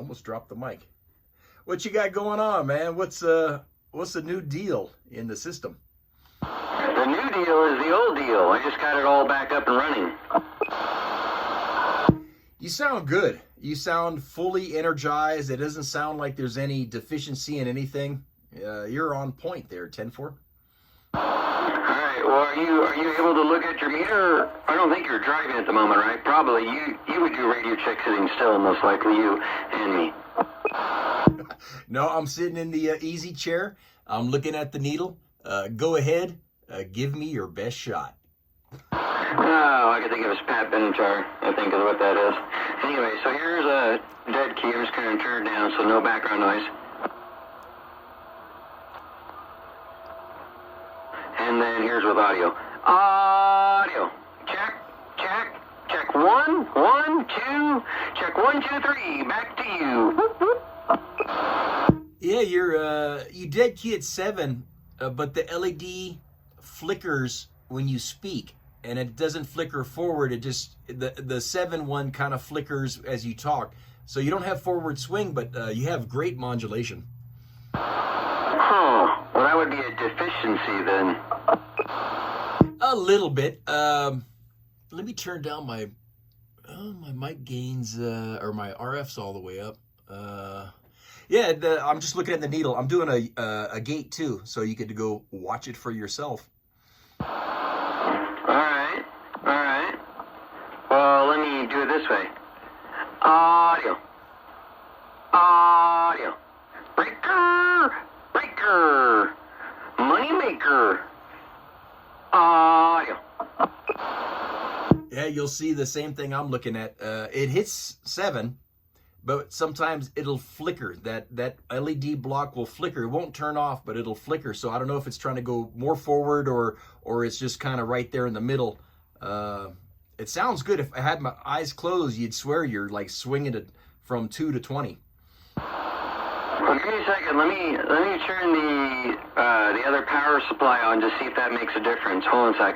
almost dropped the mic. What you got going on, man? What's the new deal in the system? The new deal is the old deal. I just got it all back up and running. You sound good. You sound fully energized. It doesn't sound like there's any deficiency in anything. You're on point there, 10-4. All right. Well, are you able to look at your meter? I don't think you're driving at the moment, right? Probably. You would do radio check sitting still, most likely you and me. No, I'm sitting in the easy chair. I'm looking at the needle. Go ahead. Give me your best shot. Oh, I can think of as Pat Benatar, I think is what that is. Anyway, so here's a dead key. I'm just going to turn it down so no background noise. And then here's with audio. Audio. Check, check, check. 1, 1, 2. Check 1, 2, 3. Back to you. Whoop, whoop. Yeah, you dead key at 7, but the LED flickers when you speak, and it doesn't flicker forward. It just the 7 one kind of flickers as you talk. So you don't have forward swing, but you have great modulation. Huh. Well, that would be a deficiency then. A little bit. Let me turn down my mic gains or my RFs all the way up. Yeah, I'm just looking at the needle. I'm doing a gate too, so you could go watch it for yourself. All right. Well, let me do it this way. Audio. Audio. Breaker. Breaker. Moneymaker. Audio. Yeah, you'll see the same thing I'm looking at. It hits 7, but sometimes it'll flicker. That LED block will flicker. It won't turn off, but it'll flicker. So I don't know if it's trying to go more forward or it's just kind of right there in the middle. It sounds good. If I had my eyes closed, you'd swear you're like swinging it from 2 to 20. Well, give me a second. Let me turn the other power supply on to see if that makes a difference. Hold on a sec.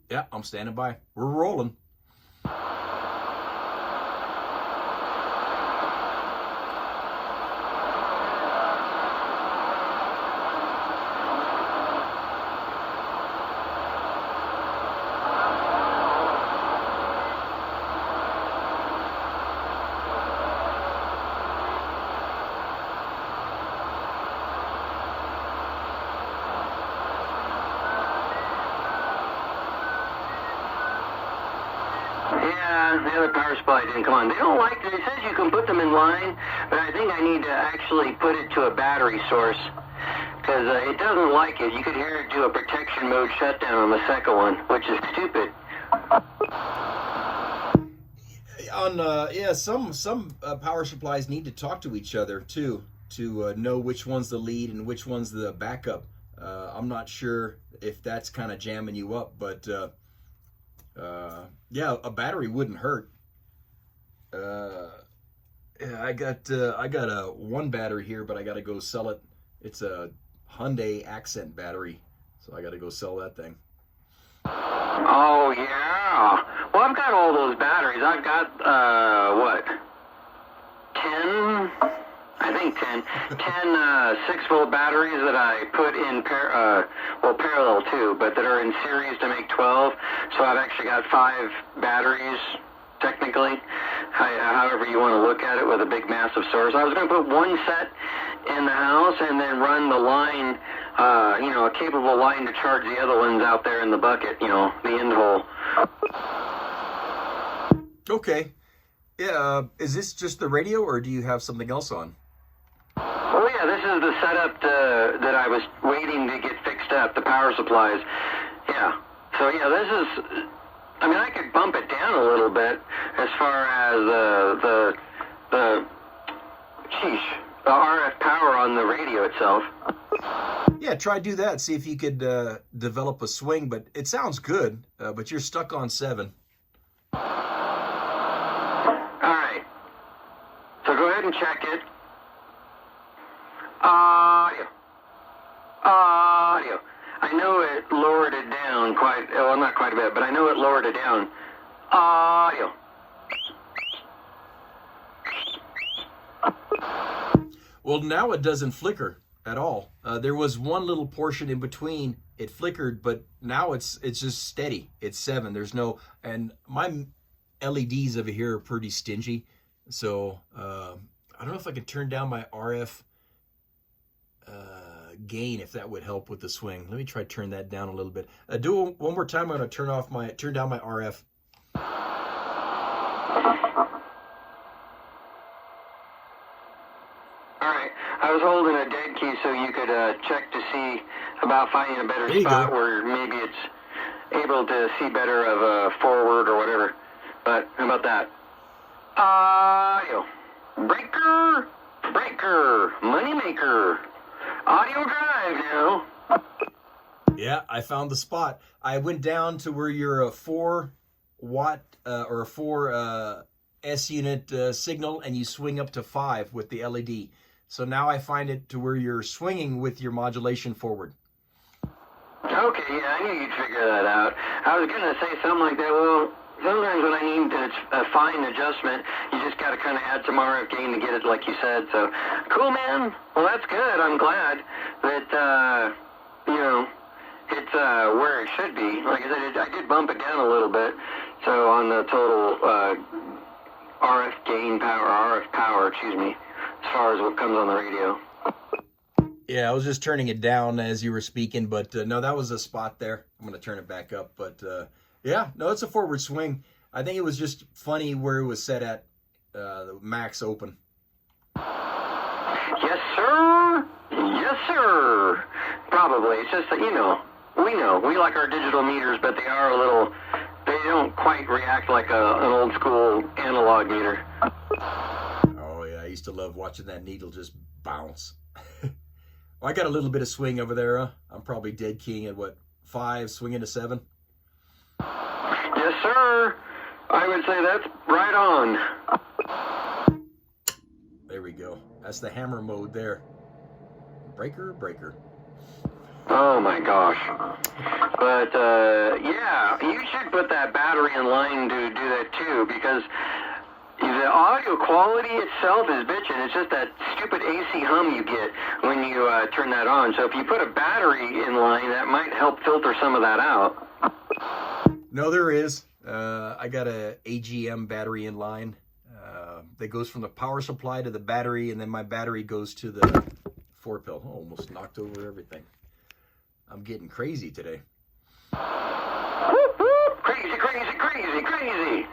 Yeah, I'm standing by. We're rolling. Yeah, the other power supply didn't come on. They don't like it. It says you can put them in line, but I think I need to actually put it to a battery source because it doesn't like it. You could hear it do a protection mode shutdown on the second one, which is stupid. Some power supplies need to talk to each other too to know which one's the lead and which one's the backup. I'm not sure if that's kind of jamming you up, but yeah, a battery wouldn't hurt. Yeah, I got a 1 battery here, but I got to go sell it. It's a Hyundai Accent battery, so I got to go sell that thing. Oh yeah. Well, I've got all those batteries. I've got what? 10. I think 10 6-volt batteries that I put in parallel too, but that are in series to make 12. So I've actually got 5 batteries, technically, however you want to look at it, with a big massive source. I was going to put 1 set in the house and then run the line, a capable line to charge the other ones out there in the bucket, the end hole. Okay. Yeah, is this just the radio, or do you have something else on? Oh yeah, this is the setup that I was waiting to get fixed up, the power supplies. Yeah. So yeah, this is, I could bump it down a little bit as far as the RF power on the radio itself. Yeah, try do that. See if you could develop a swing, but it sounds good, but you're stuck on 7. All right. So go ahead and check it. Audio. I know it lowered it down not quite a bit, but I know it lowered it down. Audio. Well, now it doesn't flicker at all. There was one little portion in between it flickered, but now it's just steady. It's 7. There's no, and my LEDs over here are pretty stingy, so I don't know if I can turn down my RF gain, if that would help with the swing. Let me try to turn that down a little bit. Do it one more time. I'm going to turn down my RF. Alright, I was holding a dead key so you could check to see about finding a better There you spot go. where maybe it's able to see better of a forward or whatever. But how about that? Audio. Breaker, breaker, moneymaker. Audio drive now. Yeah, I found the spot. I went down to where you're a 4 watt or a 4 S unit signal, and you swing up to 5 with the LED. So now I find it to where you're swinging with your modulation forward. Okay, yeah, I knew you'd figure that out. I was going to say something like that. Well, sometimes when I need a fine adjustment, you just got to kind of add some RF gain to get it like you said. So, cool, man. Well, that's good. I'm glad that, you know, it's where it should be. Like I said, I did bump it down a little bit. So on the total RF gain power, RF power, excuse me, as far as what comes on the radio. Yeah, I was just turning it down as you were speaking, but no, that was a spot there. I'm going to turn it back up, but yeah, no, it's a forward swing. I think it was just funny where it was set at the max open. Yes, sir. Yes, sir. Probably. It's just that, you know, we like our digital meters, but they are a little, they don't quite react like an old school analog meter. Oh, yeah, I used to love watching that needle just bounce. Well, I got a little bit of swing over there. I'm probably dead keying at, what, 5, swinging to 7? Yes, sir. I would say that's right on. There we go. That's the hammer mode there. Breaker, breaker. Oh, my gosh. But, yeah, you should put that battery in line to do that, too, because the audio quality itself is bitching. It's just that stupid AC hum you get when you turn that on. So if you put a battery in line, that might help filter some of that out. No, there is. I got a AGM battery in line that goes from the power supply to the battery, and then my battery goes to the 4-pill. Oh, almost knocked over everything. I'm getting crazy today. Whoop, whoop. Crazy, crazy, crazy, crazy.